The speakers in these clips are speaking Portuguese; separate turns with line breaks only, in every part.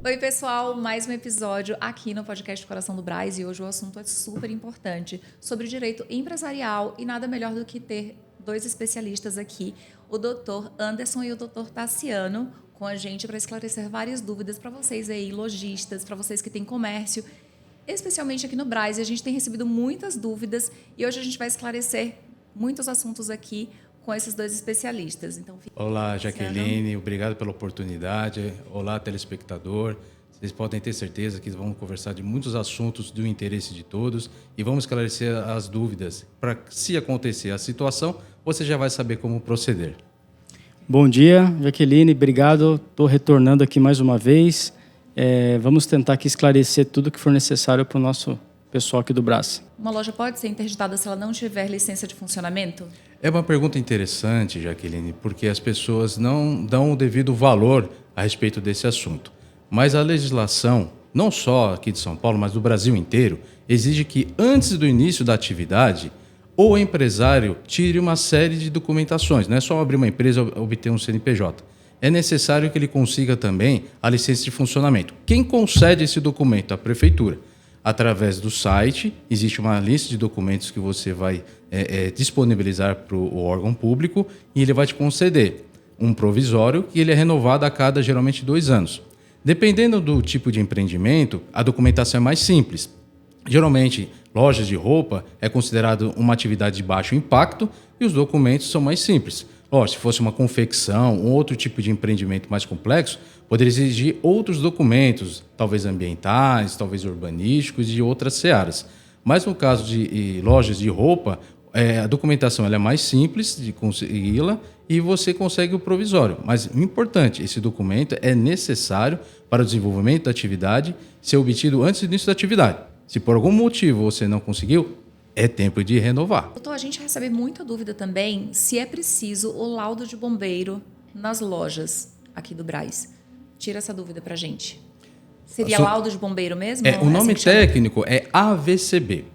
Oi, pessoal, mais um episódio aqui no podcast Coração do Brás e hoje o assunto é super importante sobre direito empresarial e nada melhor do que ter dois especialistas aqui, o Dr. Anderson e o Dr. Tassiano, com a gente para esclarecer várias dúvidas para vocês aí, lojistas, para vocês que têm comércio, especialmente aqui no Brás. E a gente tem recebido muitas dúvidas e hoje a gente vai esclarecer muitos assuntos aqui com esses dois especialistas. Então,
olá, Jaqueline, obrigado pela oportunidade. Olá, telespectador. Vocês podem ter certeza que vamos conversar de muitos assuntos do interesse de todos e vamos esclarecer as dúvidas para, se acontecer a situação, você já vai saber como proceder.
Bom dia, Jaqueline, obrigado. Estou retornando aqui mais uma vez. Vamos tentar aqui esclarecer tudo que for necessário para o nosso pessoal aqui do Brás.
Uma loja pode ser interditada se ela não tiver licença de funcionamento?
É uma pergunta interessante, Jaqueline, porque as pessoas não dão o devido valor a respeito desse assunto. Mas a legislação, não só aqui de São Paulo, mas do Brasil inteiro, exige que antes do início da atividade, o empresário tire uma série de documentações. Não é só abrir uma empresa e obter um CNPJ. É necessário que ele consiga também a licença de funcionamento. Quem concede esse documento? A prefeitura. Através do site, existe uma lista de documentos que você vai disponibilizar para o órgão público e ele vai te conceder um provisório que ele é renovado a cada, geralmente, 2 anos. Dependendo do tipo de empreendimento, a documentação é mais simples. Geralmente, lojas de roupa é considerado uma atividade de baixo impacto e os documentos são mais simples. Se fosse uma confecção, um outro tipo de empreendimento mais complexo, poderia exigir outros documentos, talvez ambientais, talvez urbanísticos e de outras searas. Mas no caso de lojas de roupa, a documentação ela é mais simples de consegui-la e você consegue o provisório. Mas o importante, esse documento é necessário para o desenvolvimento da atividade ser obtido antes do início da atividade. Se por algum motivo você não conseguiu, é tempo de renovar.
Doutor, a gente recebe muita dúvida também se é preciso o laudo de bombeiro nas lojas aqui do Brás. Tira essa dúvida pra gente. Seria laudo de bombeiro mesmo?
O nome técnico é AVCB.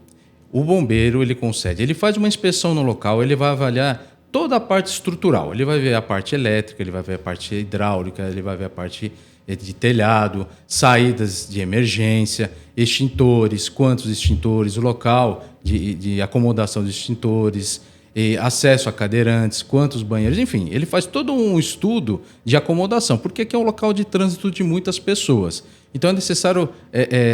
O bombeiro, ele concede, ele faz uma inspeção no local, ele vai avaliar toda a parte estrutural. Ele vai ver a parte elétrica, ele vai ver a parte hidráulica, ele vai ver a parte de telhado, saídas de emergência, extintores, quantos extintores, o local de acomodação de extintores, acesso a cadeirantes, quantos banheiros, enfim, ele faz todo um estudo de acomodação, porque aqui é um local de trânsito de muitas pessoas. Então é necessário,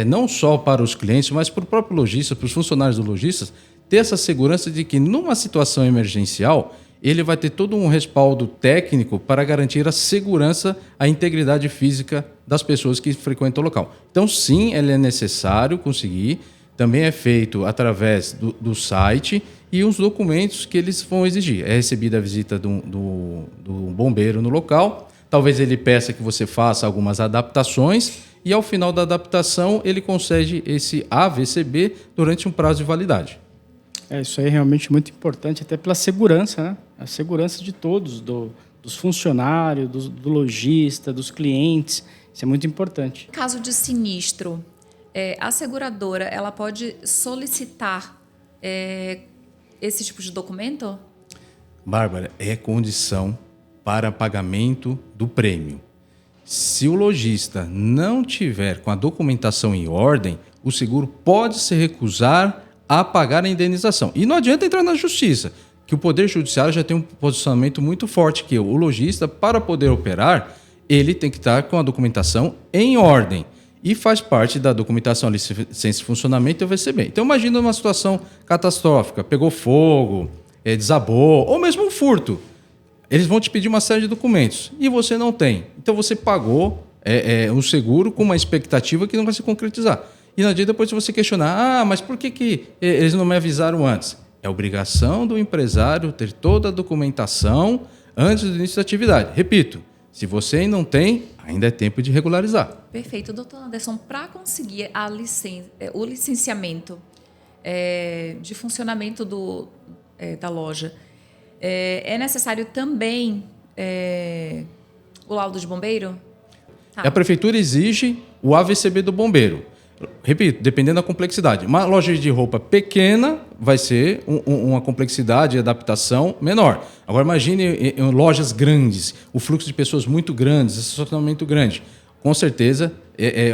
não só para os clientes, mas para o próprio lojista, para os funcionários do lojista, ter essa segurança de que numa situação emergencial, ele vai ter todo um respaldo técnico para garantir a segurança, a integridade física das pessoas que frequentam o local. Então, sim, ele é necessário conseguir. Também é feito através do site e os documentos que eles vão exigir. É recebida a visita do bombeiro no local. Talvez ele peça que você faça algumas adaptações e, ao final da adaptação, ele concede esse AVCB durante um prazo de validade.
Isso aí é realmente muito importante, até pela segurança, né? A segurança de todos, dos funcionários, do lojista, dos clientes. Isso é muito importante.
Em caso de sinistro, a seguradora ela pode solicitar esse tipo de documento?
Bárbara, é condição para pagamento do prêmio. Se o lojista não tiver com a documentação em ordem, o seguro pode se recusar a pagar a indenização. E não adianta entrar na justiça, que o Poder Judiciário já tem um posicionamento muito forte, que o lojista, para poder operar, ele tem que estar com a documentação em ordem. E faz parte da documentação, licença de funcionamento e o VCB. Então, imagina uma situação catastrófica, pegou fogo, desabou, ou mesmo um furto. Eles vão te pedir uma série de documentos e você não tem. Então, você pagou um seguro com uma expectativa que não vai se concretizar. E não adianta depois você questionar, mas por que eles não me avisaram antes? É obrigação do empresário ter toda a documentação antes do início da atividade. Repito, se você não tem, ainda é tempo de regularizar.
Perfeito. Doutor Anderson, para conseguir o licenciamento de funcionamento da loja, é necessário também o laudo de bombeiro? Tá.
A prefeitura exige o AVCB do bombeiro. Repito, dependendo da complexidade. Uma loja de roupa pequena vai ser uma complexidade de adaptação menor. Agora imagine lojas grandes, o fluxo de pessoas muito grandes, estacionamento grande. com certeza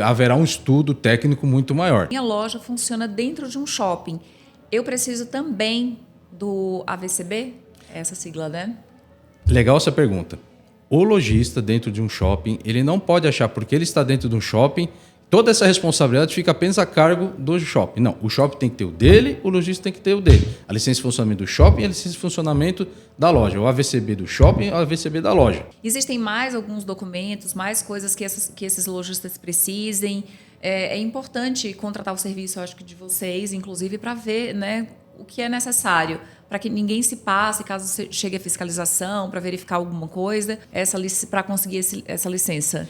haverá um estudo técnico muito maior.
Minha loja funciona dentro de um shopping. Eu preciso também do AVCB? Essa sigla, né?
Legal essa pergunta. O lojista dentro de um shopping, ele não pode achar porque ele está dentro de um shopping, toda essa responsabilidade fica apenas a cargo do shopping. Não, o shopping tem que ter o dele, o lojista tem que ter o dele. A licença de funcionamento do shopping e a licença de funcionamento da loja. O AVCB do shopping e o AVCB da loja.
Existem mais alguns documentos, mais coisas que esses lojistas precisem. É importante contratar o serviço, eu acho que de vocês, inclusive, para ver, né, o que é necessário, para que ninguém se passe, caso chegue a fiscalização, para verificar alguma coisa, para conseguir essa licença.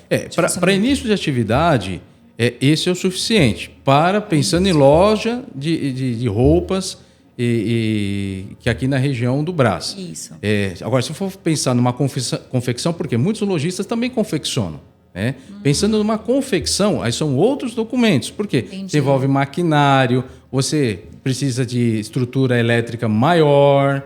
Para início de atividade, esse é o suficiente. Pensando em loja de roupas que aqui na região do Brás.
Isso.
Agora, se for pensar numa confecção, porque muitos lojistas também confeccionam. Pensando numa confecção, aí são outros documentos. Por quê? Você envolve maquinário, você precisa de estrutura elétrica maior,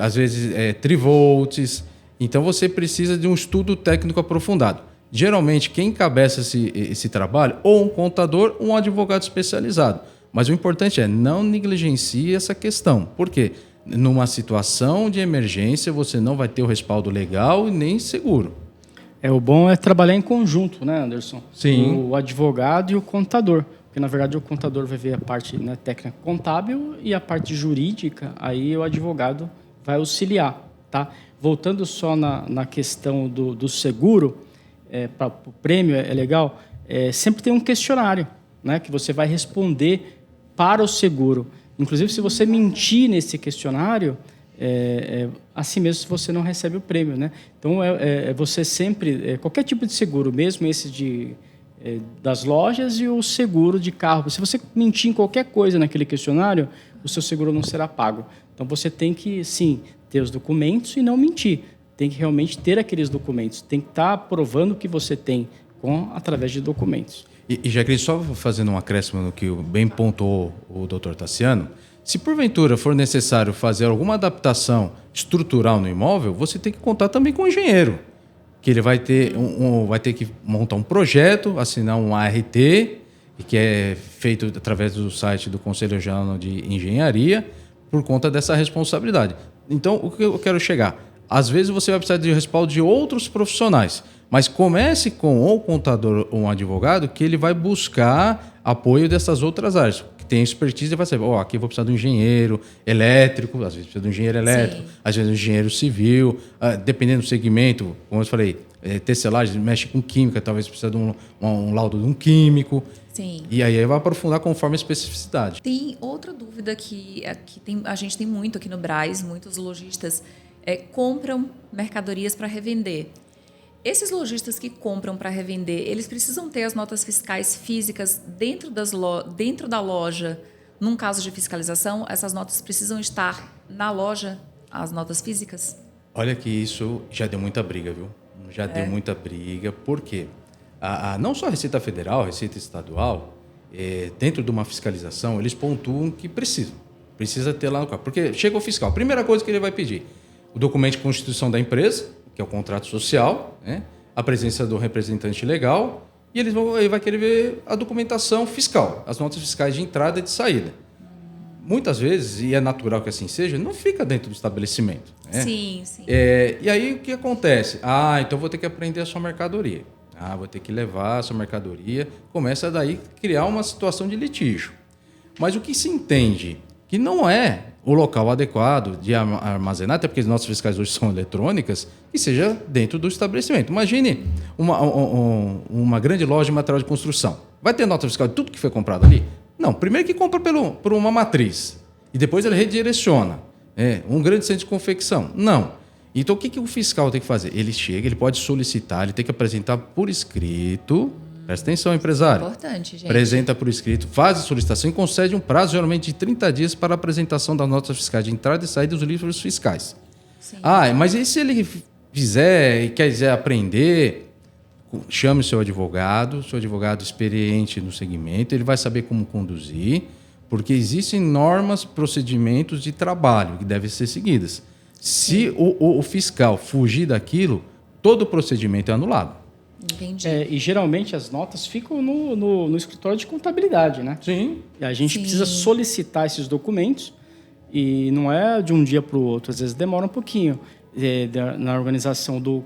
às vezes trivolts. Então, você precisa de um estudo técnico aprofundado. Geralmente, quem encabeça esse trabalho, ou um contador ou um advogado especializado. Mas o importante não negligencie essa questão. Por quê? Numa situação de emergência, você não vai ter o respaldo legal e nem seguro.
O bom é trabalhar em conjunto, né, Anderson?
Sim.
O advogado e o contador. Porque, na verdade, o contador vai ver a parte, né, técnica contábil e a parte jurídica, aí o advogado vai auxiliar. Tá? Voltando só na questão do seguro, para o prêmio é legal, sempre tem um questionário, né, que você vai responder para o seguro. Inclusive, se você mentir nesse questionário, assim mesmo você não recebe o prêmio, né? Então, você sempre... qualquer tipo de seguro, mesmo esse das lojas e o seguro de carro. Se você mentir em qualquer coisa naquele questionário, o seu seguro não será pago. Então, você tem que, sim, ter os documentos e não mentir. Tem que realmente ter aqueles documentos. Tem que estar provando o que você tem através de documentos.
E já queria só fazendo um acréscimo no que bem pontuou o Dr. Tassiano, se porventura for necessário fazer alguma adaptação estrutural no imóvel, você tem que contar também com o engenheiro, que ele vai ter, vai ter que montar um projeto, assinar um ART, que é feito através do site do Conselho Regional de Engenharia, por conta dessa responsabilidade. Então, o que eu quero chegar? Às vezes você vai precisar de respaldo de outros profissionais, mas comece com ou um contador ou um advogado que ele vai buscar apoio dessas outras áreas. Tem expertise e vai saber, aqui eu vou precisar de um engenheiro elétrico, às vezes precisa de um engenheiro elétrico, sim, às vezes de um engenheiro civil, dependendo do segmento, como eu falei, tecelagem mexe com química, talvez precisa de um laudo de um químico.
Sim.
E aí vai aprofundar conforme a especificidade.
Tem outra dúvida que a gente tem muito aqui no Brás, muitos lojistas compram mercadorias para revender. Esses lojistas que compram para revender, eles precisam ter as notas fiscais físicas dentro da loja. Num caso de fiscalização, essas notas precisam estar na loja, as notas físicas?
Olha que isso já deu muita briga, viu? Já deu muita briga. Por quê? Não só a Receita Federal, a Receita Estadual, dentro de uma fiscalização, eles pontuam que precisa ter lá no carro. Porque chega o fiscal, a primeira coisa que ele vai pedir, o documento de constituição da empresa, que é o contrato social, né? A presença do representante legal, e ele vai querer ver a documentação fiscal, as notas fiscais de entrada e de saída. Muitas vezes, e é natural que assim seja, não fica dentro do estabelecimento. Né?
Sim, sim.
E aí o que acontece? Então vou ter que aprender a sua mercadoria. Vou ter que levar a sua mercadoria. Começa daí a criar uma situação de litígio. Mas o que se entende que não é o local adequado de armazenar, até porque as notas fiscais hoje são eletrônicas, que seja dentro do estabelecimento. Imagine uma grande loja de material de construção. Vai ter nota fiscal de tudo que foi comprado ali? Não. Primeiro que compra por uma matriz e depois ele redireciona. Um grande centro de confecção. Não. Então, o que o fiscal tem que fazer? Ele chega, ele pode solicitar, ele tem que apresentar por escrito. Presta atenção, empresário.
Importante, gente.
Apresenta por escrito, faz a solicitação e concede um prazo, geralmente, de 30 dias para a apresentação das notas fiscais de entrada e saída dos livros fiscais. Sim. Mas e se ele fizer e quiser aprender, chame o seu advogado experiente no segmento, ele vai saber como conduzir, porque existem normas, procedimentos de trabalho que devem ser seguidas. Se o fiscal fugir daquilo, todo o procedimento é anulado.
Entendi.
E geralmente as notas ficam no escritório de contabilidade, né?
Sim.
E a gente
Sim.
precisa solicitar esses documentos e não é de um dia para o outro, às vezes demora um pouquinho na organização do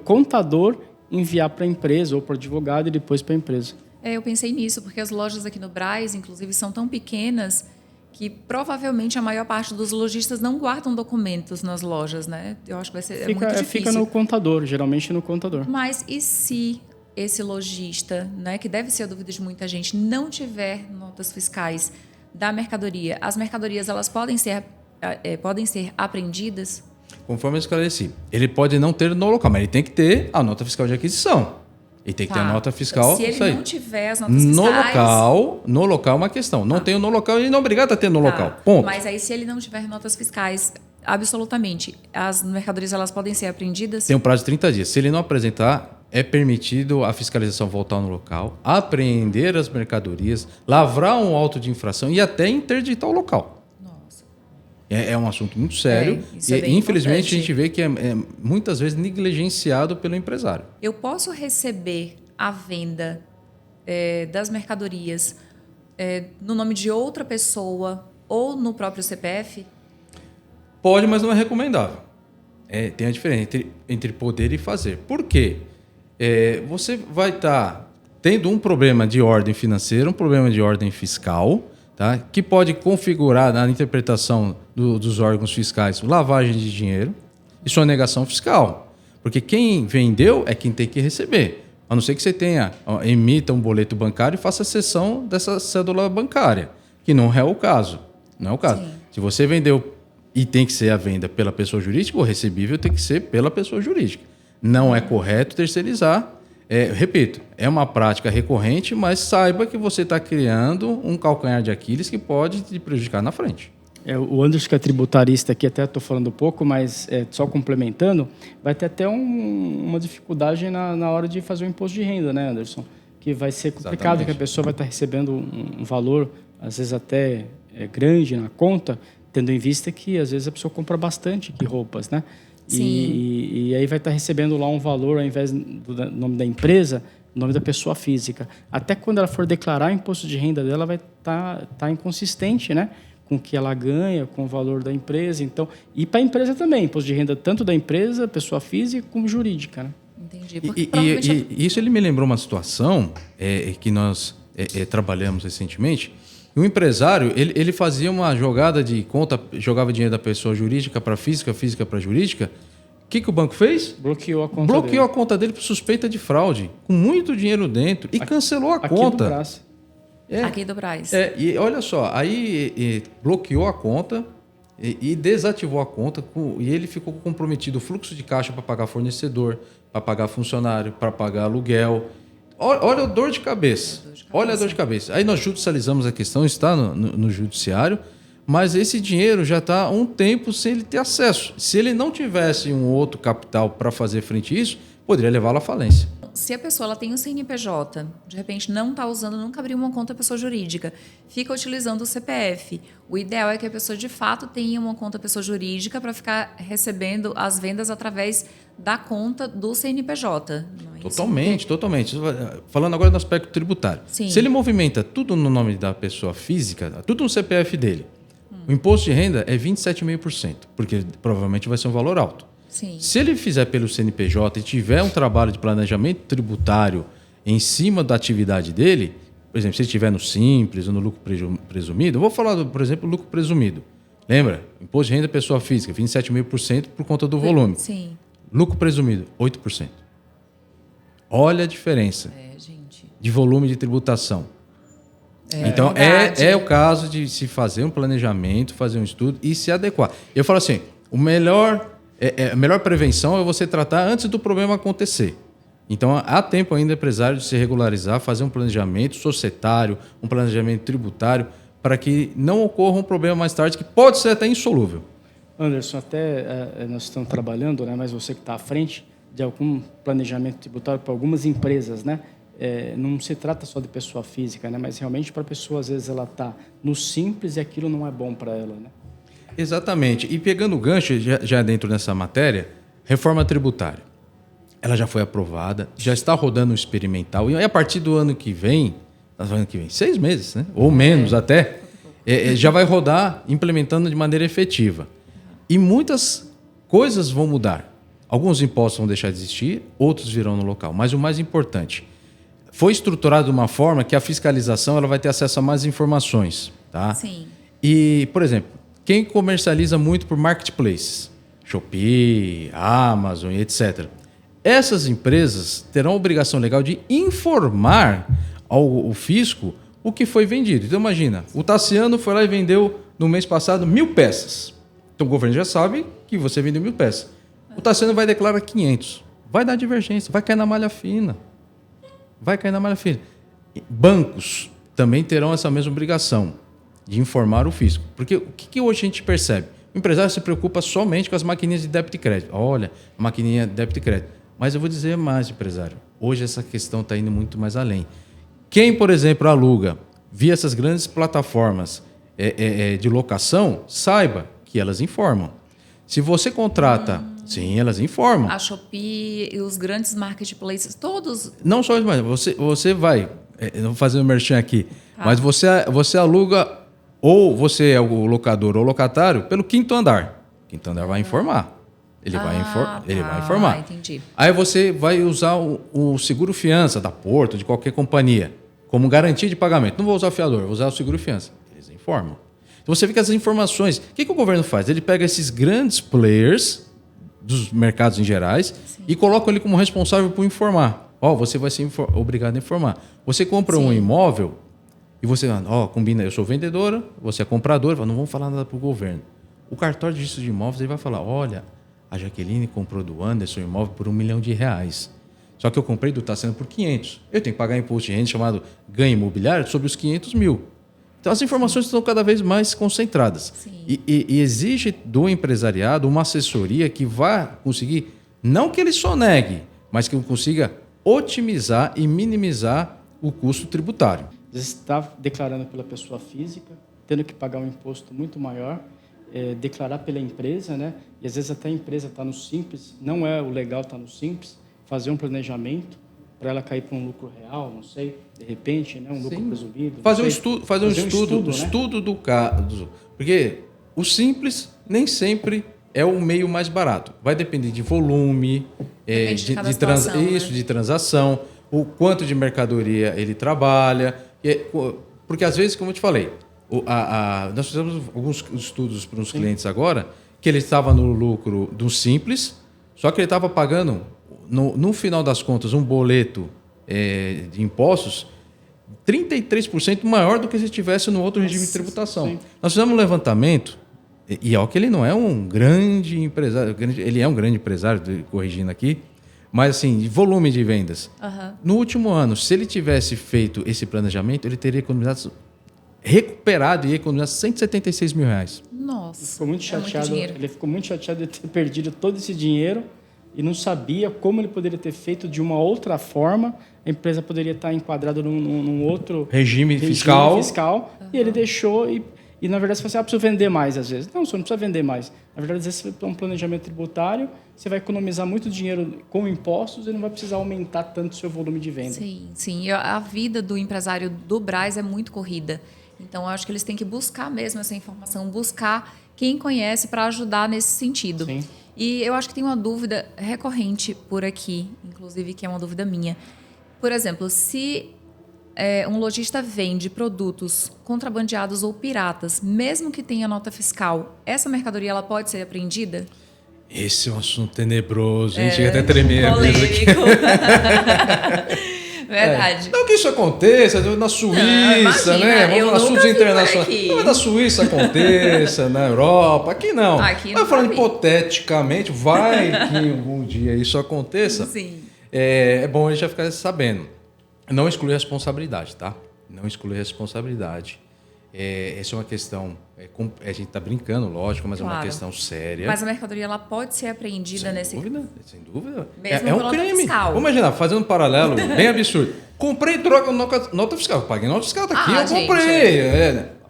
contador enviar para a empresa ou para o advogado e depois para a empresa.
Eu pensei nisso, porque as lojas aqui no Brás, inclusive, são tão pequenas que provavelmente a maior parte dos lojistas não guardam documentos nas lojas, né? Eu acho que vai ser muito difícil.
Fica no contador, geralmente no contador.
Mas e se esse lojista, né, que deve ser a dúvida de muita gente, não tiver notas fiscais da mercadoria? As mercadorias, elas podem ser apreendidas?
Conforme eu esclareci, ele pode não ter no local, mas ele tem que ter a nota fiscal de aquisição. Ele tem que ter a nota fiscal.
Se ele não tiver as notas fiscais...
No local é uma questão. Não tem no local, ele não é obrigado a ter no local. Ponto.
Mas aí, se ele não tiver notas fiscais, absolutamente, as mercadorias elas podem ser apreendidas?
Tem um prazo de 30 dias. Se ele não apresentar, é permitido a fiscalização voltar no local, apreender as mercadorias, lavrar um auto de infração e até interditar o local.
Nossa.
É um assunto muito sério
Isso é
e,
bem
infelizmente,
importante.
a gente vê que é muitas vezes negligenciado pelo empresário.
Eu posso receber a venda das mercadorias no nome de outra pessoa ou no próprio CPF?
Pode, mas não é recomendável. Tem a diferença entre poder e fazer. Por quê? Você vai estar tendo um problema de ordem financeira, um problema de ordem fiscal, tá? Que pode configurar na interpretação dos órgãos fiscais lavagem de dinheiro e sonegação fiscal. Porque quem vendeu é quem tem que receber. A não ser que você emita um boleto bancário e faça a cessão dessa cédula bancária, que não é o caso. Não é o caso.
Sim.
Se você vendeu e tem que ser a venda pela pessoa jurídica, o recebível tem que ser pela pessoa jurídica. Não é correto terceirizar. Repito, é uma prática recorrente, mas saiba que você está criando um calcanhar de Aquiles que pode te prejudicar na frente.
O Anderson, que é tributarista aqui, até estou falando pouco, mas só complementando, vai ter até uma dificuldade na hora de fazer o imposto de renda, né, Anderson? Que vai ser complicado,
Exatamente.
que a pessoa vai estar recebendo um valor, às vezes até grande na conta, tendo em vista que, às vezes, a pessoa compra bastante roupas, né?
Sim.
E aí vai estar recebendo lá um valor, ao invés do nome da empresa, o nome da pessoa física. Até quando ela for declarar o imposto de renda dela, vai estar inconsistente, né? Com o que ela ganha, com o valor da empresa. Então, e para a empresa também, imposto de renda tanto da empresa, pessoa física, como jurídica, né?
Entendi.
E isso ele me lembrou uma situação que nós trabalhamos recentemente. O empresário, ele fazia uma jogada de conta, jogava dinheiro da pessoa jurídica para física, física para jurídica. O que o banco fez?
Bloqueou a conta
Bloqueou
dele.
a conta dele por suspeita de fraude, com muito dinheiro dentro, e cancelou a conta.
Aqui do Brás.
Aqui do Brás.
E olha só, aí bloqueou a conta e desativou a conta e ele ficou comprometido o fluxo de caixa para pagar fornecedor, para pagar funcionário, para pagar aluguel. Olha a dor de cabeça. Olha a dor de cabeça. Aí nós judicializamos a questão, está no judiciário, mas esse dinheiro já está há um tempo sem ele ter acesso. Se ele não tivesse um outro capital para fazer frente a isso, poderia levá-lo à falência.
Se a pessoa ela tem um CNPJ, de repente não está usando, nunca abriu uma conta pessoa jurídica, fica utilizando o CPF. O ideal é que a pessoa de fato tenha uma conta pessoa jurídica para ficar recebendo as vendas através da conta do CNPJ. Não é isso?
Totalmente. Falando agora no aspecto tributário.
Sim.
Se ele movimenta tudo no nome da pessoa física, tudo no CPF dele, o imposto de renda é 27,5%, porque provavelmente vai ser um valor alto.
Sim.
Se ele fizer pelo CNPJ e tiver um trabalho de planejamento tributário em cima da atividade dele, por exemplo, se ele estiver no Simples ou no lucro presumido, eu vou falar, por exemplo, do lucro presumido. Lembra? Imposto de renda pessoa física, 27,5% por conta do volume.
Sim.
Lucro presumido, 8%. Olha a diferença
Gente.
de volume de tributação. Então,
verdade.
é o caso de se fazer um planejamento, fazer um estudo e se adequar. Eu falo assim, a melhor prevenção é você tratar antes do problema acontecer. Então, há tempo ainda, empresário, de se regularizar, fazer um planejamento societário, um planejamento tributário, para que não ocorra um problema mais tarde, que pode ser até insolúvel.
Anderson, até nós estamos trabalhando, né, mas você que está à frente de algum planejamento tributário para algumas empresas, né? Não se trata só de pessoa física, né, mas realmente para a pessoa, às vezes, ela está no simples e aquilo não é bom para ela, né?
Exatamente. E pegando o gancho, já dentro dessa matéria, reforma tributária. ela já foi aprovada, já está rodando um experimental. E a partir do ano que vem, 6 meses, né? Ou menos até, já vai rodar implementando de maneira efetiva. E muitas coisas vão mudar. Alguns impostos vão deixar de existir, outros virão no local. Mas o mais importante, foi estruturado de uma forma que a fiscalização ela vai ter acesso a mais informações. Tá?
Sim.
E, por exemplo, quem comercializa muito por marketplaces, Shopee, Amazon e etc., essas empresas terão a obrigação legal de informar ao fisco o que foi vendido. Então, imagina, o Tassiano foi lá e vendeu no mês passado 1.000 peças. Então, o governo já sabe que você vendeu 1.000 peças. O Tassiano vai declarar 500. Vai dar divergência, vai cair na malha fina. Bancos também terão essa mesma obrigação de informar o fisco. Porque o que hoje a gente percebe? O empresário se preocupa somente com as maquininhas de débito e crédito. Olha, a maquininha de débito e crédito. Mas eu vou dizer mais, empresário. Hoje essa questão está indo muito mais além. Quem, por exemplo, aluga via essas grandes plataformas de locação, saiba que elas informam. Se você contrata... Sim, elas informam.
A Shopee e os grandes marketplaces, todos...
Não só isso, mas você vai... não vou fazer um merchan aqui. Tá. Mas você aluga, ou você é o locador ou locatário, pelo 5º andar. O 5º andar vai informar. Ele vai informar.
Entendi.
Aí você vai usar o seguro fiança da Porto, de qualquer companhia, como garantia de pagamento. Não vou usar o fiador, vou usar o seguro fiança. Eles informam. Então você vê que essas informações... O que o governo faz? Ele pega esses grandes players dos mercados em gerais e coloca ele como responsável por informar. Você vai ser obrigado a informar. Você compra um imóvel e você combina, eu sou vendedora, você é compradora, não vamos falar nada para o governo. O cartório de registro de imóveis ele vai falar, olha, a Jaqueline comprou do Anderson imóvel por R$1 milhão. Só que eu comprei do Tassiano por 500. Eu tenho que pagar imposto de renda chamado ganho imobiliário sobre os 500 mil. Então, as informações estão cada vez mais concentradas. E exige do empresariado uma assessoria que vá conseguir, não que ele só negue, mas que consiga otimizar e minimizar o custo tributário.
Você está declarando pela pessoa física, tendo que pagar um imposto muito maior, declarar pela empresa, né? E às vezes até a empresa está no Simples, não é o legal estar no Simples, fazer um planejamento para ela cair para um lucro real, não sei, de repente, né? Um lucro presumido.
Fazer um estudo do caso. Porque o Simples nem sempre é o meio mais barato. Vai depender de volume, de transação, o quanto de mercadoria ele trabalha. Porque às vezes, como eu te falei, nós fizemos alguns estudos para uns clientes agora, que ele estava no lucro do Simples, só que ele estava pagando, no final das contas, um boleto de impostos 33% maior do que se estivesse no outro regime de tributação. Sim. Nós fizemos um levantamento, e que ele não é um grande empresário, ele é um grande empresário, corrigindo aqui, mas assim, de volume de vendas. Uhum. No último ano, se ele tivesse feito esse planejamento, ele teria recuperado e economizado R$176 mil.
Nossa,
ele ficou muito chateado. Ele ficou muito chateado de ter perdido todo esse dinheiro e não sabia como ele poderia ter feito de uma outra forma. A empresa poderia estar enquadrada num outro
regime fiscal.
Uhum. E ele deixou e na verdade, você fala assim, preciso vender mais às vezes. Não, você não precisa vender mais. Na verdade, às vezes, você tem um planejamento tributário, você vai economizar muito dinheiro com impostos e não vai precisar aumentar tanto o seu volume de venda.
Sim. A vida do empresário do Brás é muito corrida. Então, eu acho que eles têm que buscar mesmo essa informação, buscar quem conhece para ajudar nesse sentido.
Sim.
E eu acho que tem uma dúvida recorrente por aqui, inclusive, que é uma dúvida minha. Por exemplo, se um lojista vende produtos contrabandeados ou piratas, mesmo que tenha nota fiscal, essa mercadoria ela pode ser apreendida?
Esse é um assunto tenebroso, a gente chega até a tremer.
Polêmico. Verdade.
Não que isso aconteça na Suíça, né? Vamos nas assuntos internacionais. Não, na Suíça aconteça, na Europa, aqui não. Mas falando hipoteticamente, vai que algum dia isso aconteça.
Sim.
É bom a gente já ficar sabendo. Não exclui responsabilidade, tá? Não exclui responsabilidade. Essa é uma questão... a gente está brincando, lógico, mas claro. É uma questão séria.
Mas a mercadoria ela pode ser apreendida
Sem dúvida.
Mesmo
é um crime. Vamos imaginar, fazendo um paralelo bem absurdo. Comprei droga nota fiscal. Paguei nota fiscal, tá aqui, eu comprei.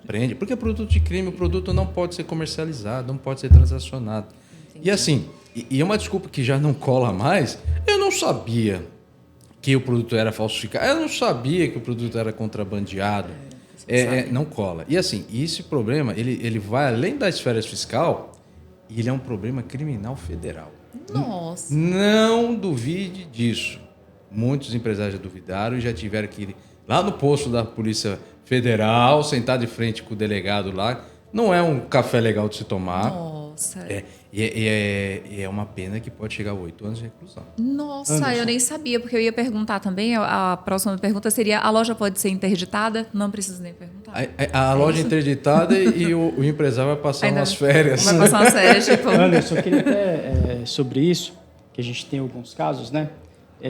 Aprende. Porque é produto de crime, o produto não pode ser comercializado, não pode ser transacionado. Entendi. E assim, E é uma desculpa que já não cola mais. Eu não sabia que o produto era falsificado. Eu não sabia que o produto era contrabandeado. Não cola. E assim, esse problema, ele vai além da esfera fiscal e ele é um problema criminal federal.
Nossa.
Não duvide disso. Muitos empresários já duvidaram e já tiveram que ir lá no posto da Polícia Federal, sentar de frente com o delegado lá. Não é um café legal de se tomar.
Nossa.
É uma pena que pode chegar a 8 anos de reclusão.
Nossa,
Anderson.
eu nem sabia, porque eu ia perguntar também. A próxima pergunta seria: a loja pode ser interditada? Não preciso nem perguntar.
A loja interditada e o empresário vai passar
Ainda
umas férias.
Vai passar umas férias, tipo.
Anderson, eu queria até, sobre isso, que a gente tem alguns casos, né?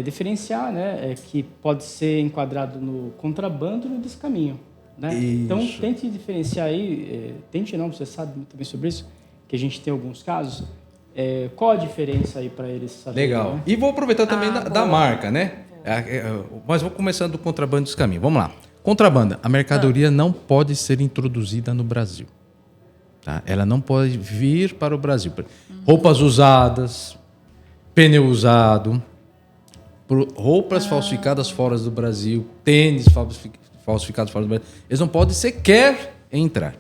Diferenciar, né? Que pode ser enquadrado no contrabando e no descaminho. Né? Então, tente diferenciar aí, tente não, você sabe muito bem sobre isso, que a gente tem alguns casos. Qual a diferença aí para eles saberem?
Legal.
Né?
E vou aproveitar também da marca, né? Mas vou começando do contrabando e descaminho. Vamos lá. Contrabando. A mercadoria não pode ser introduzida no Brasil. Tá? Ela não pode vir para o Brasil. Roupas usadas, pneu usado, roupas falsificadas fora do Brasil, tênis falsificados fora do Brasil. Eles não podem sequer entrar.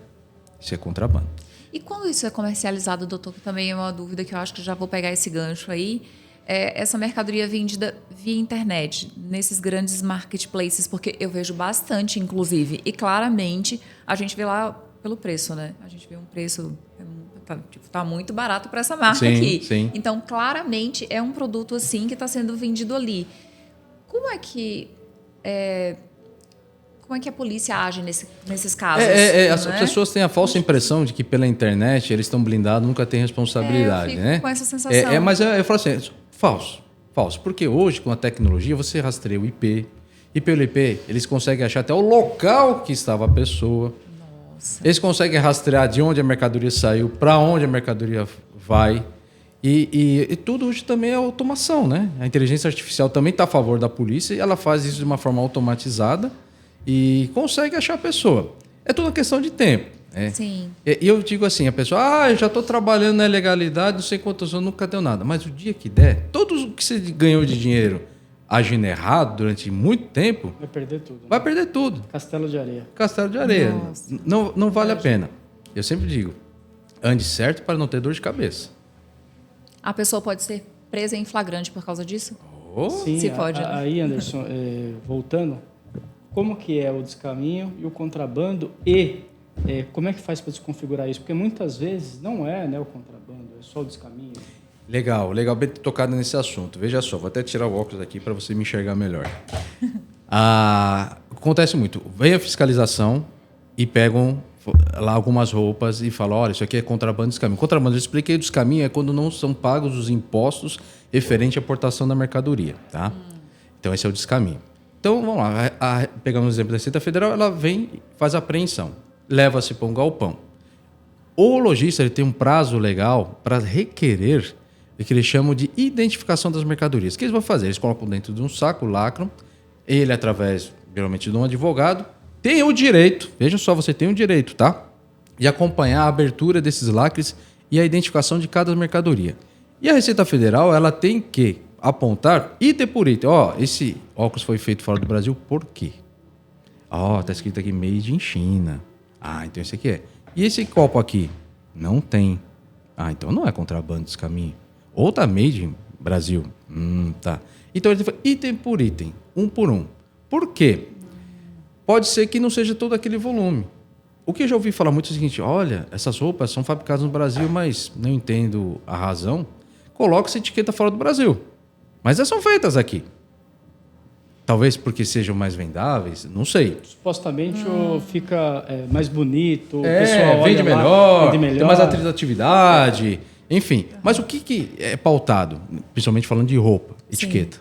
Isso é contrabando.
E quando isso é comercializado, doutor, que também é uma dúvida que eu acho que já vou pegar esse gancho aí, essa mercadoria vendida via internet, nesses grandes marketplaces, porque eu vejo bastante, inclusive, e claramente a gente vê lá pelo preço, né? A gente vê um preço, tá muito barato para essa marca aqui.
Sim.
Então, claramente, é um produto assim que está sendo vendido ali. Como é que a polícia age nesses casos?
As pessoas têm a falsa impressão de que pela internet eles estão blindados, nunca tem responsabilidade,
eu fico
né?
com essa sensação.
Mas eu falo assim, falso. Porque hoje, com a tecnologia, você rastreia o IP. E pelo IP, eles conseguem achar até o local que estava a pessoa.
Nossa.
Eles conseguem rastrear de onde a mercadoria saiu, para onde a mercadoria vai. E tudo hoje também é automação, né? A inteligência artificial também está a favor da polícia e ela faz isso de uma forma automatizada e consegue achar a pessoa. É tudo uma questão de tempo.
Sim.
E eu digo assim, a pessoa, eu já estou trabalhando na ilegalidade, não sei quantos anos, nunca deu nada. Mas o dia que der, tudo o que você ganhou de dinheiro agindo errado durante muito tempo,
Vai perder tudo. Né?
vai perder tudo.
Castelo de areia.
Castelo de areia.
Nossa.
Não vale a pena. Eu sempre digo, ande certo para não ter dor de cabeça.
A pessoa pode ser presa em flagrante por causa disso?
Sim,
Se pode, né?
Aí, Anderson, voltando, como que é o descaminho e o contrabando e como é que faz para desconfigurar isso? Porque muitas vezes não é, né, o contrabando, é só o descaminho.
Legal bem ter tocado nesse assunto. Veja só, vou até tirar o óculos aqui para você me enxergar melhor. Acontece muito. Vem a fiscalização e pegam lá algumas roupas e falam, olha, isso aqui é contrabando e descaminho. Contrabando, eu expliquei, o descaminho é quando não são pagos os impostos referente à aportação da mercadoria, tá? Então, esse é o descaminho. Então, vamos lá. Pegando o exemplo da Receita Federal, ela vem e faz a apreensão. Leva-se para um galpão. O lojista ele tem um prazo legal para requerer o que eles chamam de identificação das mercadorias. O que eles vão fazer? Eles colocam dentro de um saco, lacram. Ele, através, geralmente, de um advogado, tem o direito, veja só, você tem o direito, tá? De acompanhar a abertura desses lacres e a identificação de cada mercadoria. E a Receita Federal, ela tem que apontar item por item. Esse óculos foi feito fora do Brasil, por quê? Tá escrito aqui Made in China. Então esse aqui é. E esse copo aqui? Não tem. Então não é contrabando desse caminho. Ou tá Made in Brasil. Tá. Então ele foi item por item, um por um. Por quê? Pode ser que não seja todo aquele volume. O que eu já ouvi falar muito é o seguinte, olha, essas roupas são fabricadas no Brasil, mas não entendo a razão. Coloca essa etiqueta fora do Brasil. Mas elas são feitas aqui. Talvez porque sejam mais vendáveis, não sei.
Supostamente fica mais bonito, o pessoal
vende
olha lá,
melhor,
vende melhor,
tem mais atratividade, enfim. Mas o que é pautado? Principalmente falando de roupa, etiqueta.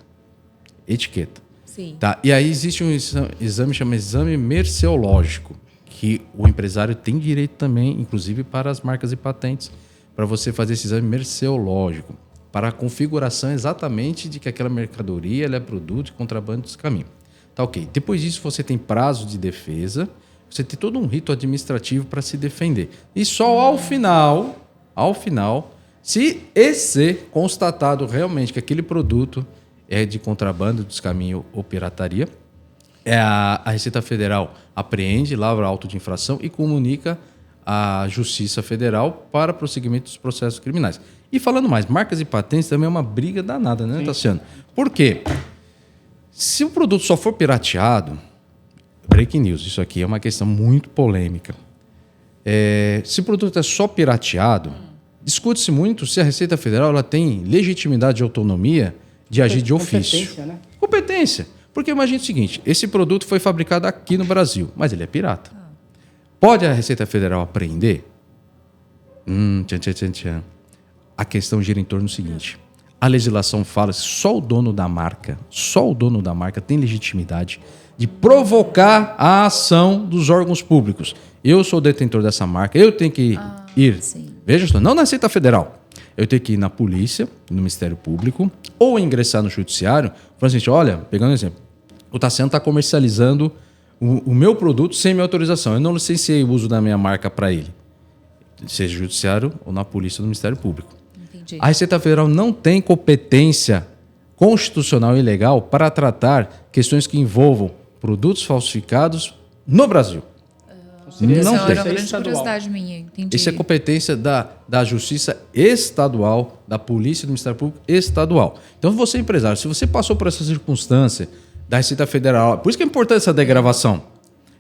Etiqueta.
Sim.
Tá? E aí existe um exame, chama exame merceológico, que o empresário tem direito também, inclusive para as marcas e patentes, para você fazer esse exame merceológico, para a configuração exatamente de que aquela mercadoria ela é produto de contrabando desse caminho. Tá ok. Depois disso, você tem prazo de defesa, você tem todo um rito administrativo para se defender. E só ao final, Se esse constatado realmente que aquele produto é de contrabando, descaminho ou pirataria, a Receita Federal apreende, lavra auto de infração e comunica à Justiça Federal para prosseguimento dos processos criminais. E falando mais, marcas e patentes também é uma briga danada, né, Tassiano? Por quê? Se o produto só for pirateado, breaking news, isso aqui é uma questão muito polêmica. Se o produto é só pirateado, discute-se muito se a Receita Federal ela tem legitimidade e autonomia de agir de ofício.
Competência, né?
Competência. Porque imagine o seguinte, esse produto foi fabricado aqui no Brasil, mas ele é pirata. Pode a Receita Federal apreender? Tchan. A questão gira em torno do seguinte, a legislação fala que só o dono da marca tem legitimidade de provocar a ação dos órgãos públicos. Eu sou detentor dessa marca, eu tenho que ir.
Sim.
Veja só, não na Receita Federal. Eu tenho que ir na polícia, no Ministério Público, ou ingressar no Judiciário, falando assim, olha, pegando um exemplo, o Tassiano está comercializando o meu produto sem minha autorização. Eu não licenciei o uso da minha marca para ele. Seja Judiciário ou na polícia ou no Ministério Público.
Entendi.
A Receita Federal não tem competência constitucional e legal para tratar questões que envolvam produtos falsificados no Brasil.
Seria-
Não
Essa
tem.
era uma grande
Estadual.
curiosidade minha, entendi.
Isso é competência da Justiça Estadual, da Polícia e do Ministério Público Estadual. Então, você, empresário, se você passou por essa circunstância da Receita Federal, por isso que é importante essa degravação.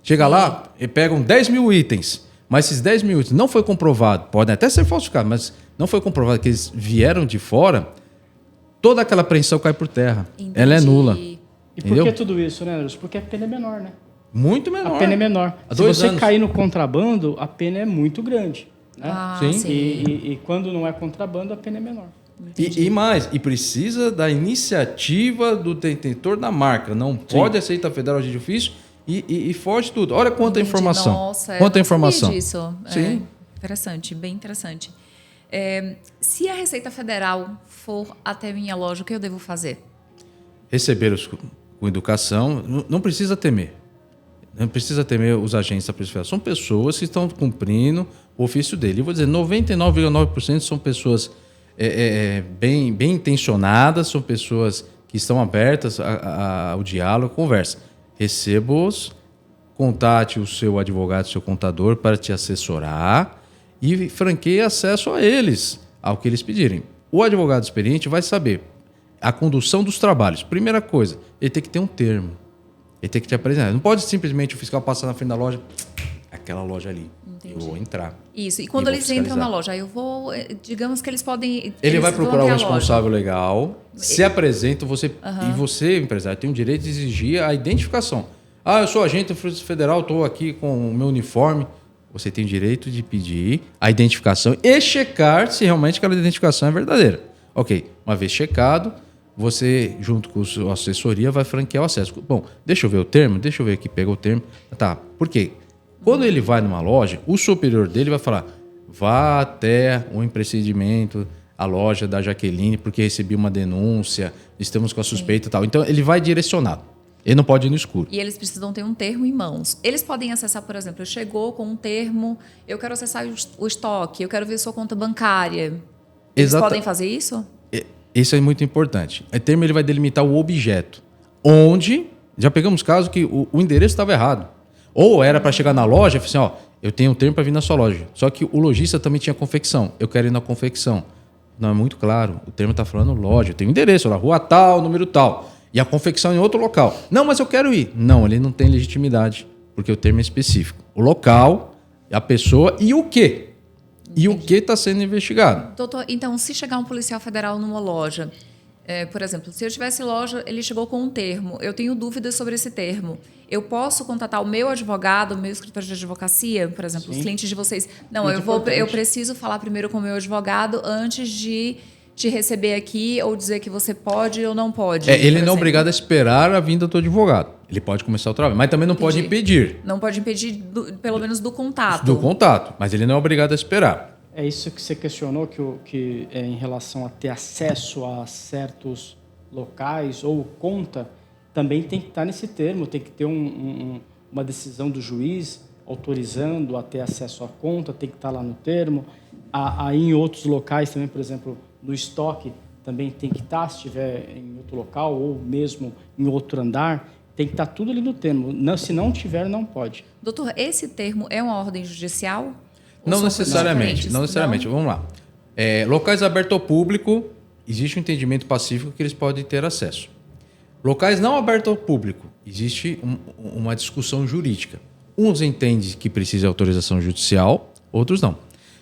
Chega lá e pegam 10 mil itens, mas esses 10 mil itens não foi comprovado, podem até ser falsificados, mas não foi comprovado que eles vieram de fora, toda aquela apreensão cai por terra.
Entendi.
Ela é nula.
E por
Entendeu?
que tudo isso, né, Anderson? Porque a pena é menor, né?
Muito menor.
A pena é menor.
Há
Se
2
você
anos.
cair no contrabando, a pena é muito grande. Né?
Sim.
Sim.
E quando não é contrabando, a pena é menor.
E mais, e precisa da iniciativa do detentor da marca. Não pode a Receita Federal agir de ofício e foge tudo. Olha quanta
Entendi.
informação.
Nossa, eu
quanta
não
informação.
sabia disso.
Sim.
Interessante, bem interessante. Se a Receita Federal for até minha loja, o que eu devo fazer?
Receber com educação, não precisa temer. Não precisa temer os agentes da Polícia Federal. São pessoas que estão cumprindo o ofício dele. Eu vou dizer, 99,9% são pessoas bem intencionadas, são pessoas que estão abertas ao diálogo, à conversa. Receba-os, contate o seu advogado, o seu contador para te assessorar e franqueie acesso a eles, ao que eles pedirem. O advogado experiente vai saber a condução dos trabalhos. Primeira coisa, ele tem que ter um termo. Ele tem que te apresentar. Não pode simplesmente o fiscal passar na frente da loja, aquela loja ali.
Entendi.
Eu vou entrar.
Isso. E quando
vou
eles entram
fiscalizar.
na loja, aí eu vou, digamos que eles podem.
Ele
eles
vai
vão
procurar
até
o
a loja.
responsável legal, se apresenta, e você, empresário, tem o direito de exigir a identificação. Eu sou agente da Polícia Federal, estou aqui com o meu uniforme. Você tem o direito de pedir a identificação e checar se realmente aquela identificação é verdadeira. Ok, uma vez checado, você, junto com a sua assessoria, vai franquear o acesso. Bom, deixa eu ver o termo, deixa eu ver aqui, pegou o termo. Tá, por quê? Quando ele vai numa loja, o superior dele vai falar, vá até o empreendimento, a loja da Jaqueline, porque recebi uma denúncia, estamos com a suspeita e tal. Então, ele vai direcionado. Ele não pode ir no escuro.
E eles precisam ter um termo em mãos. Eles podem acessar, por exemplo, chegou com um termo, eu quero acessar o estoque, eu quero ver sua conta bancária. Eles podem fazer isso?
Isso é muito importante. O termo ele vai delimitar o objeto. Onde, já pegamos casos que o endereço estava errado. Ou era para chegar na loja e falar assim, eu tenho um termo para vir na sua loja. Só que o lojista também tinha confecção. Eu quero ir na confecção. Não, é muito claro. O termo está falando loja. Eu tenho endereço lá, rua tal, número tal. E a confecção em outro local. Não, mas eu quero ir. Não, ele não tem legitimidade, porque o termo é específico. O local, a pessoa e o quê? E o que está sendo investigado.
Doutor, então, se chegar um policial federal numa loja, por exemplo, se eu tivesse loja, ele chegou com um termo, eu tenho dúvidas sobre esse termo, eu posso contatar o meu advogado, o meu escritório de advocacia, por exemplo, os clientes de vocês? Não, eu preciso falar primeiro com o meu advogado antes de te receber aqui ou dizer que você pode ou não pode.
Ele não é obrigado a esperar a vinda do advogado. Ele pode começar o trabalho, mas também não pode impedir.
Não pode impedir, pelo menos, do contato.
Do contato, mas ele não é obrigado a esperar.
É isso que você questionou, que é em relação a ter acesso a certos locais ou conta, também tem que estar nesse termo, tem que ter uma decisão do juiz autorizando a ter acesso à conta, tem que estar lá no termo. Aí em outros locais também, por exemplo, no estoque, também tem que estar, se estiver em outro local ou mesmo em outro andar, tem que estar tudo ali no termo. Não, se não tiver, não pode.
Doutor, esse termo é uma ordem judicial? Ou
Não
são coisas
necessariamente,
diferentes?
não necessariamente. Vamos lá. Locais abertos ao público, existe um entendimento pacífico que eles podem ter acesso. Locais não abertos ao público, existe uma discussão jurídica. Uns entendem que precisa de autorização judicial, outros não.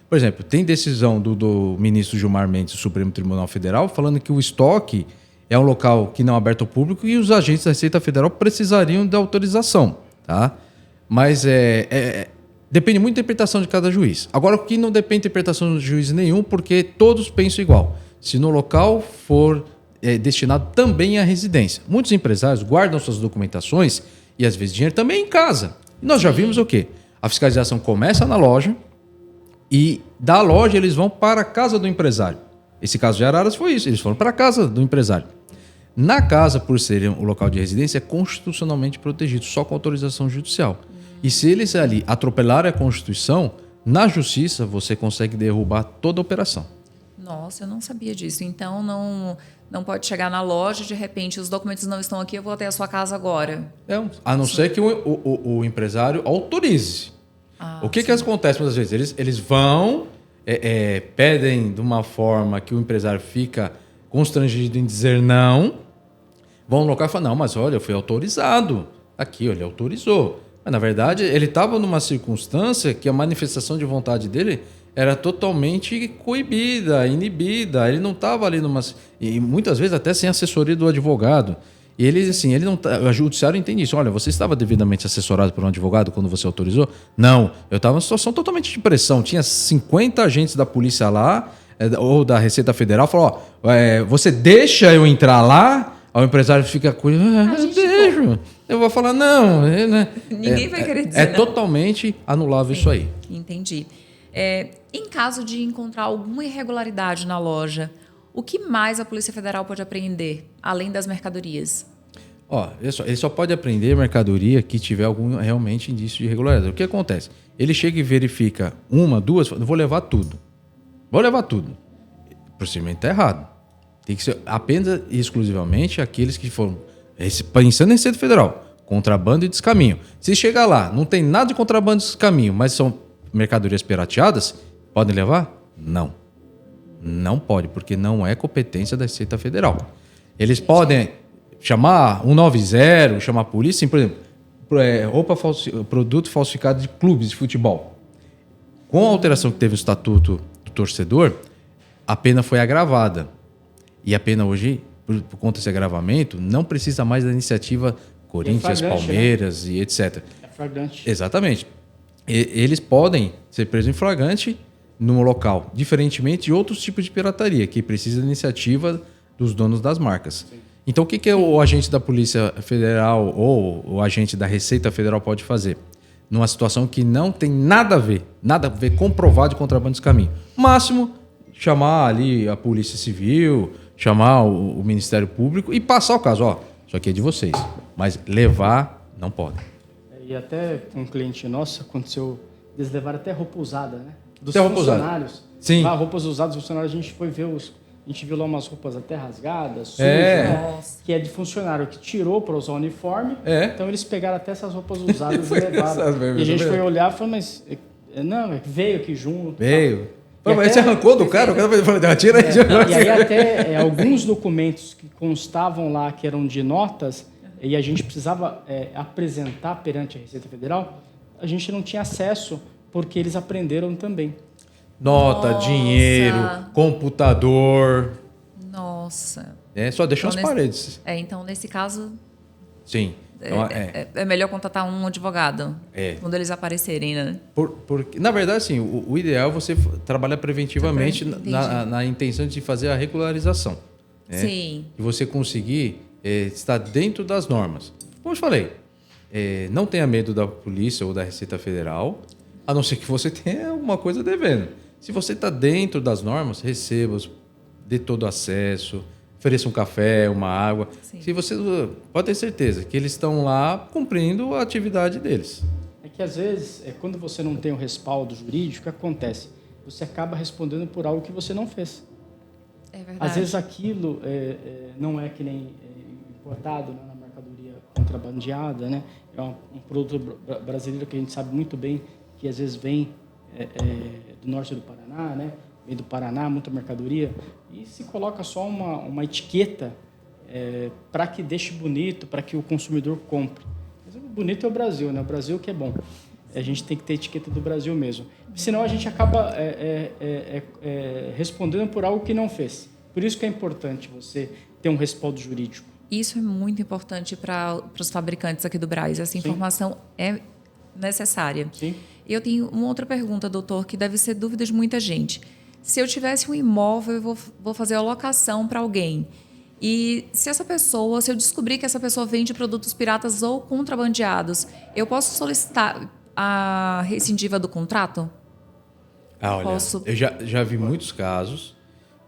Por exemplo, tem decisão do ministro Gilmar Mendes do Supremo Tribunal Federal falando que o estoque é um local que não é aberto ao público e os agentes da Receita Federal precisariam da autorização. Tá? Mas depende muito da interpretação de cada juiz. Agora, o que não depende da interpretação de juiz nenhum, porque todos pensam igual. Se no local for destinado também à residência. Muitos empresários guardam suas documentações e, às vezes, dinheiro também em casa. E nós já vimos o quê? A fiscalização começa na loja e da loja eles vão para a casa do empresário. Esse caso de Araras foi isso, eles foram para a casa do empresário. Na casa, por ser um local de residência, é constitucionalmente protegido, só com autorização judicial. E se eles ali atropelarem a Constituição, na justiça você consegue derrubar toda a operação.
Nossa, eu não sabia disso. Então, não pode chegar na loja e, de repente, os documentos não estão aqui, eu vou até a sua casa agora.
A não ser que o empresário autorize. O que acontece muitas vezes? Eles vão, pedem de uma forma que o empresário fica constrangido em dizer não, vão no local e falam, não, mas olha, eu fui autorizado. Aqui, ele autorizou. Mas, na verdade, ele estava numa circunstância que a manifestação de vontade dele era totalmente coibida, inibida. Ele não estava ali e muitas vezes até sem assessoria do advogado. E ele, assim, o judiciário entende isso. Olha, você estava devidamente assessorado por um advogado quando você autorizou? Não. Eu estava numa situação totalmente de pressão. Tinha 50 agentes da polícia lá, ou da Receita Federal, falou, você deixa eu entrar lá? Aí o empresário fica com eu deixo. Eu vou falar, não.
Ninguém vai querer dizer.
Totalmente anulável isso aí.
Entendi. Em caso de encontrar alguma irregularidade na loja, o que mais a Polícia Federal pode apreender, além das mercadorias?
Ele só pode apreender mercadoria que tiver algum realmente indício de irregularidade. O que acontece? Ele chega e verifica uma, duas, vou levar tudo. O procedimento está errado. Tem que ser apenas e exclusivamente aqueles que foram, pensando em Receita Federal, contrabando e descaminho. Se chegar lá, não tem nada de contrabando e descaminho, mas são mercadorias pirateadas, podem levar? Não. Não pode, porque não é competência da Receita Federal. Eles podem chamar 190, chamar a polícia, por exemplo, produto falsificado de clubes de futebol. Com a alteração que teve o Estatuto do Torcedor, a pena foi agravada. E a pena hoje, por conta desse agravamento, não precisa mais da iniciativa Corinthians, Palmeiras, né? E etc.
É flagrante.
Exatamente. Eles podem ser presos em flagrante num local, diferentemente de outros tipos de pirataria, que precisa da iniciativa dos donos das marcas. Sim. Então, o que o agente da Polícia Federal ou o agente da Receita Federal pode fazer? Numa situação que não tem nada a ver comprovado de contrabando de caminho. Máximo, chamar ali a Polícia Civil, chamar o Ministério Público e passar o caso. Isso aqui é de vocês, mas levar não pode.
E até com um cliente nosso aconteceu, eles levaram até roupa usada, né? Dos
até
funcionários.
Sim.
Lá, roupas usadas dos funcionários, a gente foi ver a gente viu lá umas roupas até rasgadas, sujas, né? Que é de funcionário que tirou para usar o uniforme. Então eles pegaram até essas roupas usadas e levaram. E a gente foi olhar e falou, mas não, veio aqui junto.
Veio. Mas você arrancou do cara? O cara falou, tira aí.
E aí até alguns documentos que constavam lá que eram de notas e a gente precisava apresentar perante a Receita Federal, a gente não tinha acesso porque eles apreenderam também.
Nota, dinheiro, computador.
Nossa.
Só deixam as paredes.
Então, nesse caso...
Sim. Então,
é melhor contratar um advogado quando eles aparecerem, né?
Porque, na verdade, assim, o ideal é você trabalhar preventivamente na intenção de fazer a regularização. Né? Sim. E você conseguir estar dentro das normas. Como eu falei, não tenha medo da polícia ou da Receita Federal, a não ser que você tenha alguma coisa devendo. Se você está dentro das normas, receba-os, dê todo acesso, ofereça um café, uma água. Sim. Se você pode ter certeza que eles estão lá cumprindo a atividade deles.
É que, às vezes, quando você não tem o respaldo jurídico, o que acontece? Você acaba respondendo por algo que você não fez.
É verdade.
Às vezes aquilo não é que nem importado, né, na mercadoria contrabandeada, né? É um produto brasileiro que a gente sabe muito bem que às vezes vem do norte do Paraná, né? Vem do Paraná, muita mercadoria, e se coloca só uma etiqueta para que deixe bonito, para que o consumidor compre. Mas o bonito é o Brasil, né? O Brasil que é bom. A gente tem que ter etiqueta do Brasil mesmo. Senão a gente acaba respondendo por algo que não fez. Por isso que é importante você ter um respaldo jurídico.
Isso é muito importante para os fabricantes aqui do Brás. Essa informação é necessária.
Sim.
E eu tenho uma outra pergunta, doutor, que deve ser dúvida de muita gente. Se eu tivesse um imóvel e vou fazer a locação para alguém, e se eu descobrir que essa pessoa vende produtos piratas ou contrabandeados, eu posso solicitar a rescindiva do contrato?
Olha, eu já vi muitos casos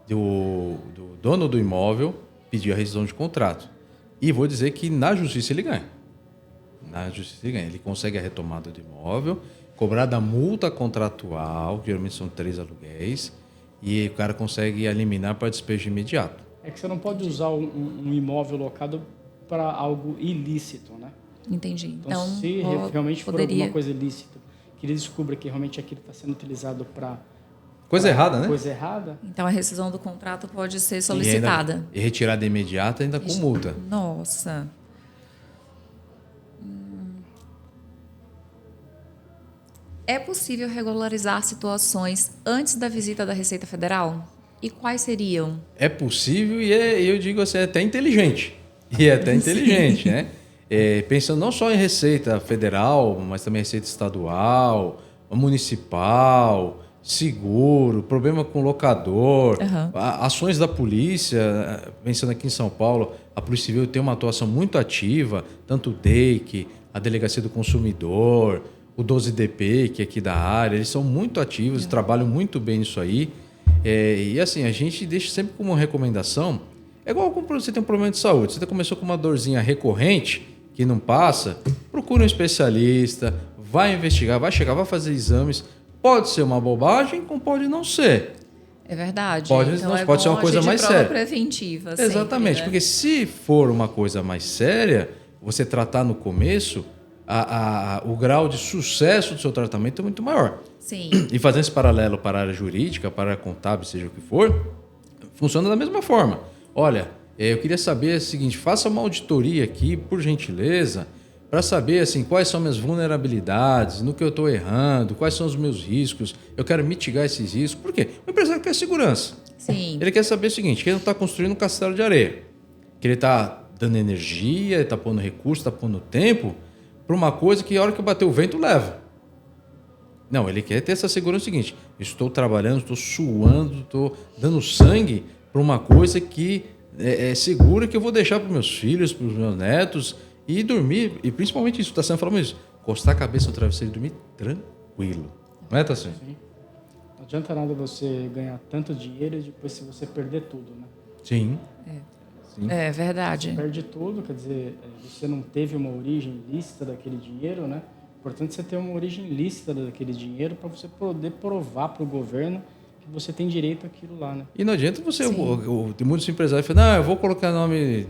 do dono do imóvel pedir a rescisão de contrato. E vou dizer que na justiça ele ganha. Na justiça ele ganha. Ele consegue a retomada do imóvel, cobrar da multa contratual, que geralmente são 3 aluguéis, e o cara consegue eliminar para despejo imediato.
É que você não pode usar um imóvel locado para algo ilícito, né?
Entendi.
Então se realmente for alguma coisa ilícita, que ele descubra que realmente aquilo está sendo utilizado para...
Coisa errada, né?
Coisa errada.
Então, a rescisão do contrato pode ser solicitada.
E retirada imediata ainda com multa.
Nossa. É possível regularizar situações antes da visita da Receita Federal? E quais seriam?
É possível e eu digo assim, é até inteligente. E é até inteligente, né? Pensando não só em Receita Federal, mas também Receita Estadual, Municipal, seguro, problema com locador, ações da polícia. Pensando aqui em São Paulo, a Polícia Civil tem uma atuação muito ativa, tanto o DEIC, a Delegacia do Consumidor, o 12DP, que é aqui da área, eles são muito ativos, trabalham muito bem nisso aí. E assim, a gente deixa sempre como uma recomendação, é igual quando você tem um problema de saúde, você começou com uma dorzinha recorrente, que não passa, procura um especialista, vai investigar, vai chegar, vai fazer exames. Pode ser uma bobagem, como pode não ser.
É verdade.
Pode ser uma coisa mais séria.
Preventiva.
Exatamente,
sempre, né?
porque se for uma coisa mais séria, você tratar no começo, o grau de sucesso do seu tratamento é muito maior.
Sim.
E fazendo esse paralelo para a área jurídica, para a área contábil, seja o que for, funciona da mesma forma. Olha, eu queria saber o seguinte, faça uma auditoria aqui, por gentileza, para saber assim, quais são minhas vulnerabilidades, no que eu estou errando, quais são os meus riscos, eu quero mitigar esses riscos. Por quê? O empresário quer segurança.
Sim.
Ele quer saber o seguinte, que ele não está construindo um castelo de areia, que ele está dando energia, está pondo recurso, está pondo tempo para uma coisa que a hora que bater o vento leva. Não, ele quer ter essa segurança seguinte, estou trabalhando, estou suando, estou dando sangue para uma coisa que é segura, que eu vou deixar para os meus filhos, para os meus netos, e dormir, e principalmente isso, está sendo falando isso, encostar a cabeça no travesseiro e dormir tranquilo. Não é, Tassinho?
Sim. Não adianta nada você ganhar tanto dinheiro e depois se você perder tudo, né?
Sim.
É verdade.
Você perde tudo, quer dizer, você não teve uma origem lícita daquele dinheiro, né? Importante você ter uma origem lícita daquele dinheiro para você poder provar para o governo que você tem direito àquilo lá, né?
E não adianta você... Tem muitos empresários que falam, eu vou colocar nome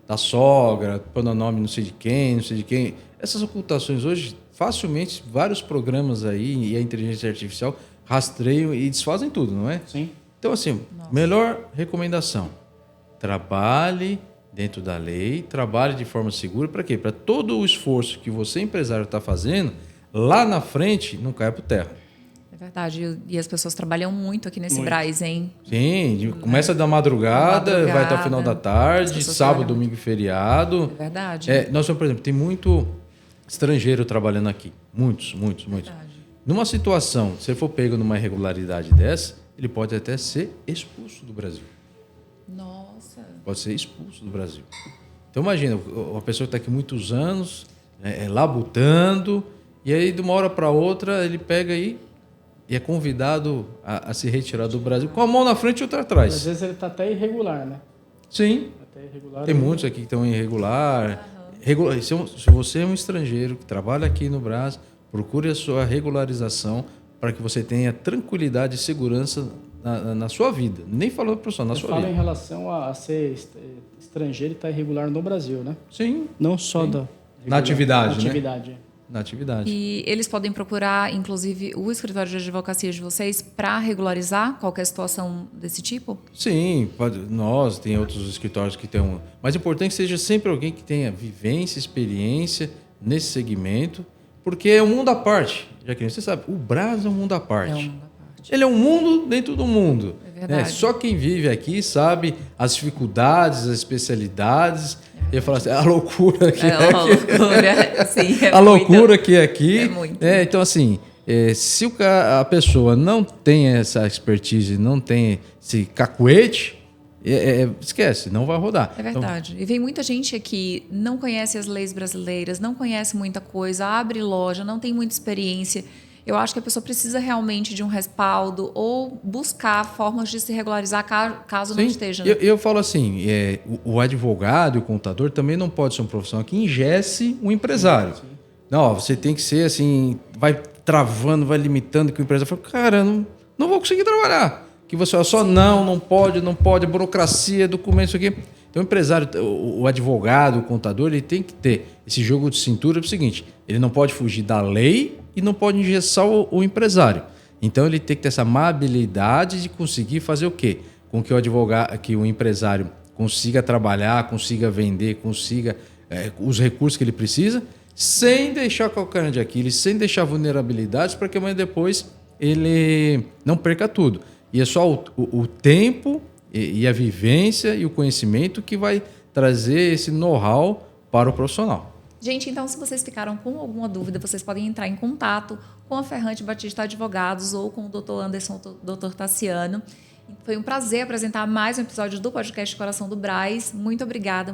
da sogra, pôr o nome não sei de quem. Essas ocultações hoje, facilmente, vários programas aí e a inteligência artificial rastreiam e desfazem tudo, não é?
Sim.
Então, assim, melhor recomendação, trabalhe dentro da lei, trabalhe de forma segura. Para quê? Para todo o esforço que você, empresário, está fazendo, lá na frente, não caia por terra.
É verdade. E as pessoas trabalham muito aqui nesse Brás, hein?
Sim, começa da madrugada, vai até o final da tarde, sábado, domingo e feriado.
É verdade.
Nós, por exemplo, tem muito estrangeiro trabalhando aqui. Muitos.
Verdade.
Numa situação, se ele for pego numa irregularidade dessa, ele pode até ser expulso do Brasil.
Nossa.
Pode ser expulso do Brasil. Então, imagina, uma pessoa que está aqui muitos anos, labutando, e aí, de uma hora para outra, ele pega aí e é convidado a se retirar do Brasil com a mão na frente e outra atrás.
Às vezes ele está até irregular, né?
Sim.
Até irregular.
Tem muitos aqui que estão irregular. Se você é um estrangeiro que trabalha aqui no Brás, Procure a sua regularização para que você tenha tranquilidade e segurança na sua vida. Nem falando profissional, na sua vida.
Fala em relação a ser estrangeiro e estar irregular no Brasil, né?
Sim.
Não só
Sim.
da...
Na atividade,
na atividade,
né? Na atividade.
E eles podem procurar, inclusive, o escritório de advocacia de vocês para regularizar qualquer situação desse tipo?
Sim, nós, tem outros escritórios que têm Mas é importante que seja sempre alguém que tenha vivência, experiência nesse segmento, porque é um mundo à parte. Já que você sabe, o Brás é um mundo à parte.
É um mundo à parte.
Ele é um mundo dentro do mundo.
É verdade.
Só quem vive aqui sabe as dificuldades, as especialidades. Eu falo assim, a loucura que
É uma loucura, sim.
a loucura que é aqui.
É muito.
Então, assim, se a pessoa não tem essa expertise, não tem esse cacuete, esquece, não vai rodar.
É verdade. E vem muita gente aqui, não conhece as leis brasileiras, não conhece muita coisa, abre loja, não tem muita experiência. Eu acho que a pessoa precisa realmente de um respaldo ou buscar formas de se regularizar caso não esteja. Né?
Eu falo assim, o advogado e o contador também não pode ser uma profissão que engesse o empresário. Sim. Não, você tem que ser assim, vai travando, vai limitando, que o empresário fala, cara, não vou conseguir trabalhar. Que você só não pode, burocracia, documentos, isso aqui. Então o empresário, o advogado, o contador, ele tem que ter esse jogo de cintura. É o seguinte, ele não pode fugir da lei e não pode engessar o empresário. Então ele tem que ter essa amabilidade de conseguir fazer o quê? Com que o advogado, que o empresário consiga trabalhar, consiga vender, consiga os recursos que ele precisa, sem deixar calcanhar de Aquiles, sem deixar vulnerabilidades, para que amanhã depois ele não perca tudo. E é só o tempo e a vivência e o conhecimento que vai trazer esse know-how para o profissional.
Gente, então se vocês ficaram com alguma dúvida, vocês podem entrar em contato com a Ferrante Batista Advogados ou com o Dr. Anderson, o Dr. Tassiano. Foi um prazer apresentar mais um episódio do podcast Coração do Brás. Muito obrigada,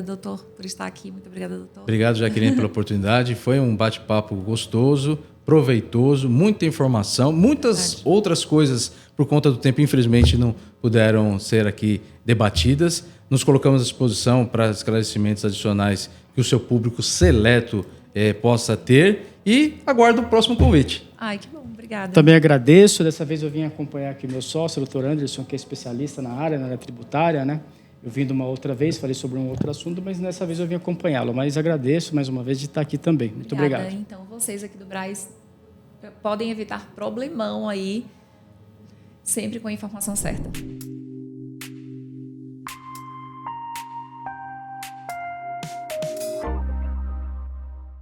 doutor, por estar aqui. Muito obrigada, doutor.
Obrigado, Jaqueline, pela oportunidade. Foi um bate-papo gostoso, proveitoso, muita informação, muitas outras coisas, por conta do tempo, infelizmente, não puderam ser aqui debatidas. Nos colocamos à disposição para esclarecimentos adicionais que o seu público seleto possa ter e aguardo o próximo convite.
Ai, que bom, obrigada.
Também agradeço. Dessa vez eu vim acompanhar aqui meu sócio, o Dr. Anderson, que é especialista na área tributária, né? Eu vim de uma outra vez, falei sobre um outro assunto, mas dessa vez eu vim acompanhá-lo. Mas agradeço mais uma vez de estar aqui também. Muito obrigado.
Então, vocês aqui do Brás podem evitar problemão aí, sempre com a informação certa.